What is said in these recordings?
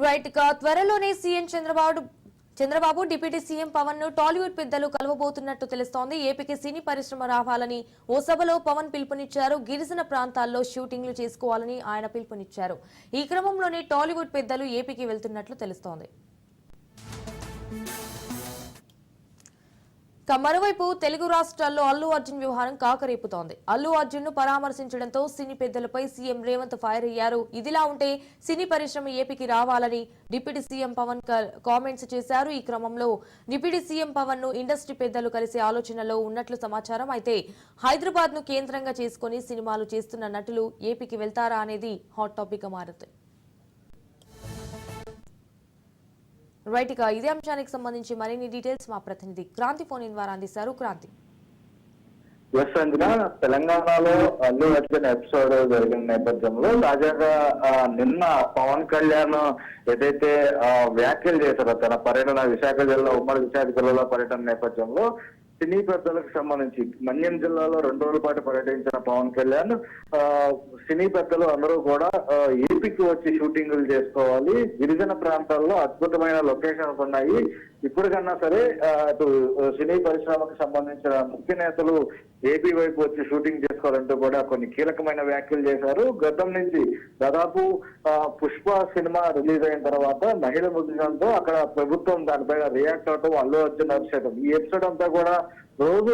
Right గా త్వరలోనే CM Chandrababu deputy CM Pawan ను టాలీవుడ్ పెద్దలు కలవబోతున్నట్టు తెలుస్తోంది. ఏపీకి సినీ పరిశ్రమ రావాలని ఓ సభలో పవన్ పిలుపునిచ్చారు. గిరిజన ప్రాంతాల్లో షూటింగ్లు చేసుకోవాలని ఆయన పిలుపునిచ్చారు. ఈ క్రమంలోనే టాలీవుడ్ పెద్దలు ఏపీకి వెళ్తున్నట్లు తెలుస్తోంది. మరోవైపు తెలుగు రాష్ట్రాల్లో అల్లు అర్జున్ వ్యవహారం కాకరేపుతోంది. అల్లు అర్జున్ ను పరామర్శించడంతో సినీ పెద్దలపై సీఎం రేవంత్ ఫైర్ అయ్యారు. ఇదిలా ఉంటే సినీ పరిశ్రమ ఏపీకి రావాలని డిప్యూటీ సీఎం పవన్ కామెంట్స్ చేశారు. ఈ క్రమంలో డిప్యూటీ సీఎం పవన్ ను ఇండస్ట్రీ పెద్దలు కలిసే ఆలోచనలో ఉన్నట్లు సమాచారం. అయితే హైదరాబాద్ ను కేంద్రంగా చేసుకుని సినిమాలు చేస్తున్న నటులు ఏపీకి వెళ్తారా అనేది హాట్ టాపిక్ గా మారుతుంది. రైట్ గా ఇదే అంశానికి సంబంధించి మరిన్ని డీటెయిల్స్ మా ప్రతినిధి క్రాంతి ఫోన్ ఇన్ ద్వారా అందిస్తారు. క్రాంతి. తెలంగాణలో అల్లు అర్జున్ ఎపిసోడ్ జరిగిన నేపథ్యంలో తాజాగా నిన్న పవన్ కళ్యాణ్ ఏదైతే వ్యాఖ్యలు చేశారో తన పర్యటన విశాఖ జిల్లా ఉమ్మడి విశాఖ జిల్లాలో పర్యటన నేపథ్యంలో సినీ పెద్దలకు సంబంధించి మన్యం జిల్లాలో 2 రోజుల పాటు పర్యటించిన పవన్ కళ్యాణ్ సినీ పెద్దలు అందరూ కూడా ఏపీకి వచ్చి షూటింగులు చేసుకోవాలి, గిరిజన ప్రాంతాల్లో అద్భుతమైన లొకేషన్స్ ఉన్నాయి, ఇప్పటికన్నా సరే అటు సినీ పరిశ్రమకు సంబంధించిన ముఖ్య నేతలు ఏపీ వైపు వచ్చి షూటింగ్ చేసుకోవాలంటూ కూడా కొన్ని కీలకమైన వ్యాఖ్యలు చేశారు. గతం నుంచి దాదాపు పుష్ప సినిమా రిలీజ్ అయిన తర్వాత మహిళ మృతితో అక్కడ ప్రభుత్వం దానిపైన రియాక్ట్ అవటం, అల్లు అర్జున్ అభిషేకం ఈ ఎపిసోడ్ అంతా కూడా రోజు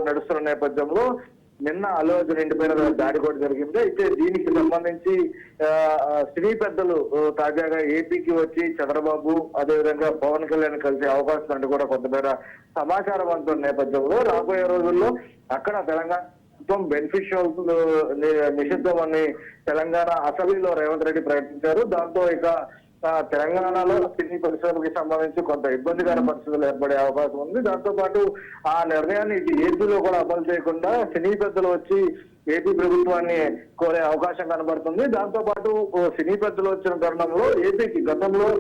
నడుస్తున్న నేపథ్యంలో నిన్న అల్లు అర్జున్ ఇంటిపైన దాడి కూడా జరిగింది. అయితే దీనికి సంబంధించి సినీ పెద్దలు తాజాగా ఏపీకి వచ్చి చంద్రబాబు అదేవిధంగా పవన్ కళ్యాణ్ కలిసే అవకాశం అంటూ కూడా కొంతమేర సమాచారం అందుతున్న నేపథ్యంలో రాబోయే రోజుల్లో అక్కడ తెలంగాణ బెనిఫిషియల్ నిషిద్ధం అని తెలంగాణ అసెంబ్లీలో రేవంత్ రెడ్డి ప్రకటించారు. దాంతో ఇక తెలంగాణలో సినీ పరిశ్రమకి సంబంధించి కొంత ఇబ్బందికర పరిస్థితులు ఏర్పడే అవకాశం ఉంది. దాంతో పాటు ఆ నిర్ణయాన్ని ఏపీలో కూడా అమలు చేయకుండా సినీ పెద్దలు వచ్చి ఏపీ ప్రభుత్వాన్ని కోరే అవకాశం కనబడుతుంది. దాంతో పాటు సినీ పెద్దలు వచ్చిన తరుణంలో ఏపీకి గతంలో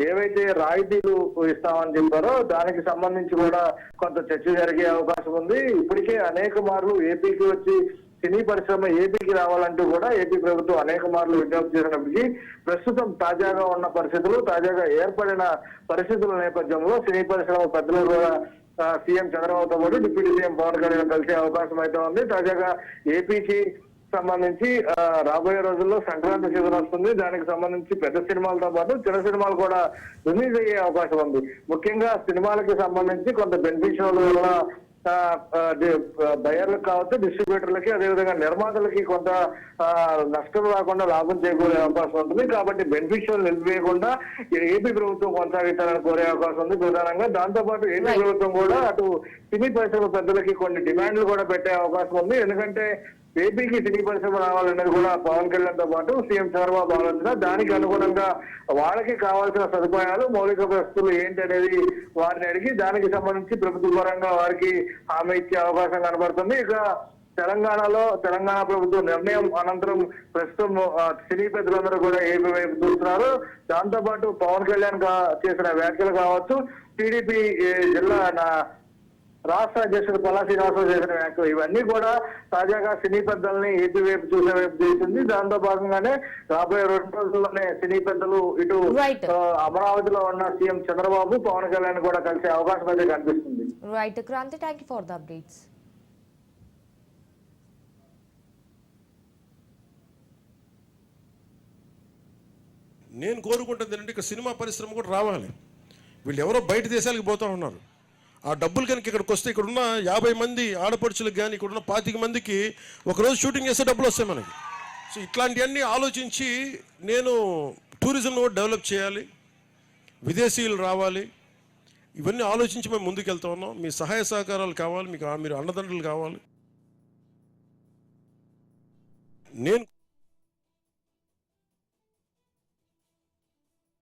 ఏవైతే రాయితీలు ఇస్తామని చెప్పారో దానికి సంబంధించి కూడా కొంత చర్చ జరిగే అవకాశం ఉంది. ఇప్పటికే అనేక మార్లు ఏపీకి వచ్చి సినీ పరిశ్రమ ఏపీకి రావాలంటూ కూడా ఏపీ ప్రభుత్వం అనేక మార్లు విజ్ఞప్తి చేసినప్పటికీ ప్రస్తుతం తాజాగా ఉన్న పరిస్థితులు, తాజాగా ఏర్పడిన పరిస్థితుల నేపథ్యంలో సినీ పరిశ్రమ పెద్దలు కూడా సీఎం చంద్రబాబుతో పాటు డిప్యూటీ సీఎం పవన్ కళ్యాణ్ కలిసే అవకాశం అయితే ఉంది. తాజాగా ఏపీకి సంబంధించి రాబోయే రోజుల్లో సంక్రాంతి సీజన్ వస్తుంది. దానికి సంబంధించి పెద్ద సినిమాలతో పాటు చిన్న సినిమాలు కూడా రిలీజ్ అయ్యే అవకాశం ఉంది. ముఖ్యంగా సినిమాలకి సంబంధించి కొంత బెనిఫిషియల్ వల్ల బయర్లకు కావచ్చు, డిస్ట్రిబ్యూటర్లకి అదేవిధంగా నిర్మాతలకి కొంత నష్టం రాకుండా లాభం చేకూరే అవకాశం ఉంటుంది. కాబట్టి బెనిఫిషియల్ నిలిపివేయకుండా ఏపీ ప్రభుత్వం కొనసాగించాలని కోరే అవకాశం ఉంది ప్రధానంగా. దాంతో పాటు ఏపీ ప్రభుత్వం కూడా అటు సినీ పరిశ్రమ పెద్దలకి కొన్ని డిమాండ్లు కూడా పెట్టే అవకాశం ఉంది. ఎందుకంటే ఏపీకి సినీ పరిశ్రమ రావాలనేది కూడా పవన్ కళ్యాణ్ తో పాటు సీఎం చంద్రబాబు ఆలోచన. దానికి అనుగుణంగా వాళ్ళకి కావాల్సిన సదుపాయాలు, మౌలిక వసతులు ఏంటి అనేది వారిని అడిగి దానికి సంబంధించి ప్రభుత్వ పరంగా వారికి హామీ ఇచ్చే అవకాశం కనబడుతుంది. ఇక తెలంగాణలో తెలంగాణ ప్రభుత్వం నిర్ణయం అనంతరం ప్రస్తుతం సినీ పెద్దలందరూ కూడా ఏపీ వైపు చూస్తున్నారు. దాంతో పాటు పవన్ కళ్యాణ్ చేసిన వ్యాఖ్యలు కావచ్చు, టీడీపీ జిల్లా రాష్ట్ర అధ్యక్షుడు పల్లా శ్రీనివాసరావు చేసిన వ్యాఖ్యలు ఇవన్నీ కూడా తాజాగా సినీ పెద్దల్ని ఏపీ వైపు చూసే వైపు చేసింది. దాంతో భాగంగానే రాబోయే 2 రోజుల్లోనే సినీ పెద్దలు ఇటు అమరావతిలో ఉన్న సీఎం చంద్రబాబు పవన్ కళ్యాణ్ కూడా కలిసే అవకాశం అయితే కనిపిస్తుంది. Right Kranti, thank you for the updates. నేను కోరుకుంటుంది ఏంటంటే ఇక సినిమా పరిశ్రమ కూడా రావాలి. వీళ్ళు ఎవరో బయట దేశాలకు పోతూ ఉన్నారు. ఆ డబ్బులు కనుక ఇక్కడికి వస్తే ఇక్కడున్న 50 మంది ఆడపడుచులకు కానీ ఇక్కడున్న 25 మందికి ఒకరోజు షూటింగ్ చేస్తే డబ్బులు వస్తాయి మనకి. సో ఇట్లాంటివన్నీ ఆలోచించి నేను టూరిజం కూడా డెవలప్ చేయాలి, విదేశీయులు రావాలి, ఇవన్నీ ఆలోచించి మేము ముందుకెళ్తా ఉన్నాం. మీ సహాయ సహకారాలు కావాలి, మీరు అండదండలు కావాలి. నేను